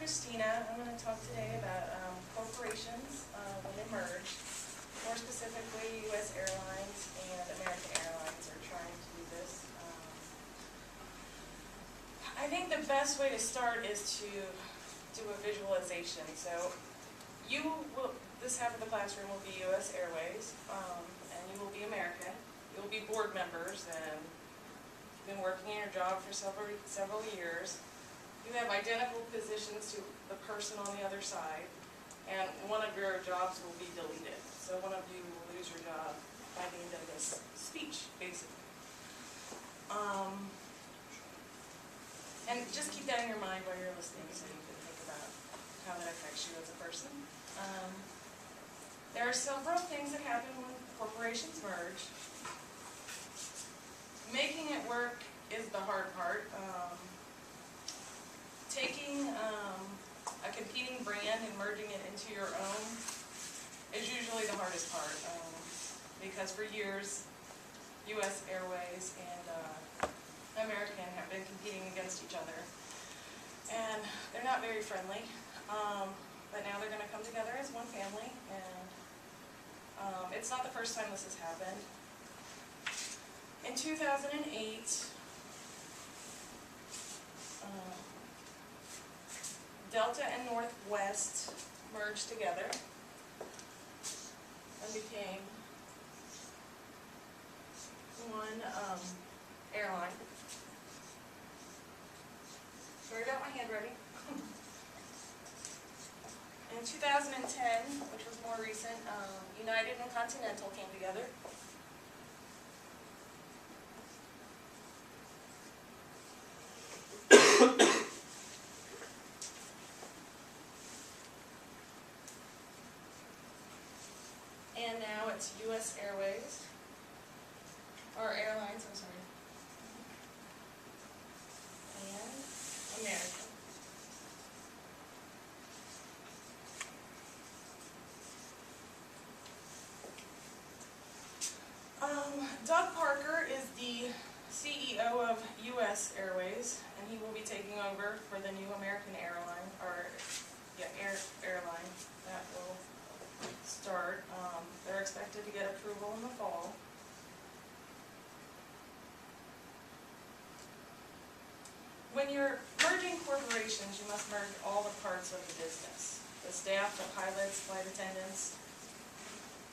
Christina. I'm going to talk today about corporations when they merge. More specifically, U.S. Airlines and American Airlines are trying to do this. I think the best way to start is to do a visualization. So this half of the classroom will be U.S. Airways, and you will be American. You'll be board members, and you've been working in your job for several years. You have identical positions to the person on the other side, and one of your jobs will be deleted. So one of you will lose your job by the end of this speech, basically. And just keep that in your mind while you're listening so you can think about how that affects you as a person. There are several things that happen when corporations merge. Making it work is the hard part. Taking a competing brand and merging it into your own is usually the hardest part, because for years U.S. Airways and American have been competing against each other, and they're not very friendly, but now they're going to come together as one family, and it's not the first time this has happened. In 2008, Delta and Northwest merged together and became one airline. Sorry about my handwriting. In 2010, which was more recent, United and Continental came together. And now it's U.S. Airways, or Airlines, I'm sorry, and American. Doug Parker is the CEO of U.S. Airways, and he will be taking over for the new American airline, airline that will start. They're expected to get approval in the fall. When you're merging corporations, you must merge all the parts of the business. The staff, the pilots, flight attendants,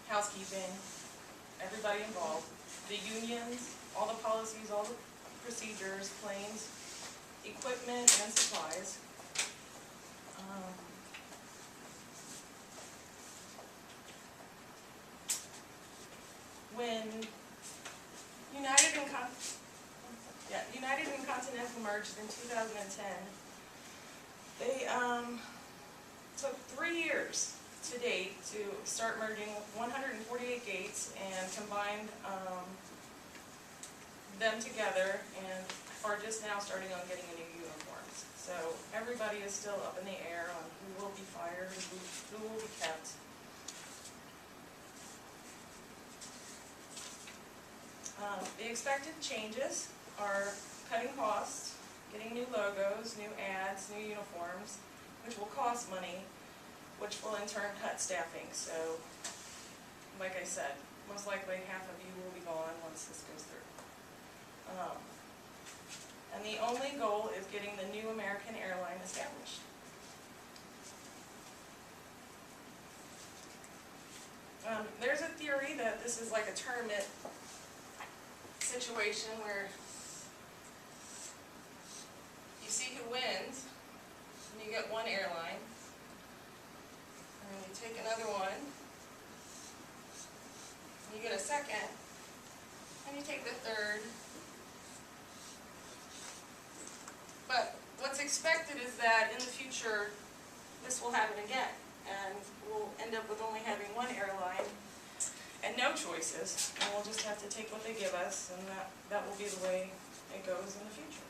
housekeeping, everybody involved. The unions, all the policies, all the procedures, planes, equipment, and supplies. When United and Continental merged in 2010, they took 3 years to date to start merging 148 gates and combined them together, and are just now starting on getting new uniforms. So everybody is still up in the air on who will be fired, who will be kept. The expected changes are cutting costs, getting new logos, new ads, new uniforms, which will cost money, which will in turn cut staffing. So, like I said, most likely half of you will be gone once this goes through. And the only goal is getting the new American airline established. There's a theory that this is like a tournament situation where you see who wins, and you get one airline, and you take another one, and you get a second, and you take the third. But what's expected is that in the future this will happen again, and we'll end up with only having one airline and no choices, and we'll just have to take what they give us, and that will be the way it goes in the future.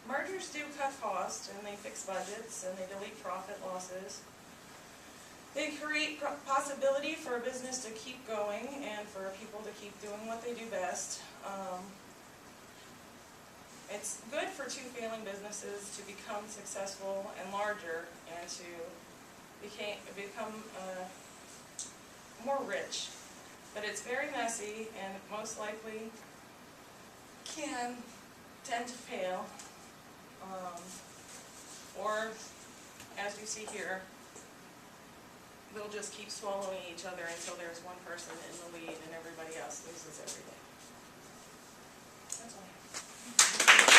Mergers do cut costs, and they fix budgets, and they delete profit losses. They create possibility for a business to keep going and for people to keep doing what they do best. It's good for two failing businesses to become successful and larger and to become more rich. But it's very messy and most likely can tend to fail. Or, as you see here, they'll just keep swallowing each other until there's one person in the lead and everybody else loses everything.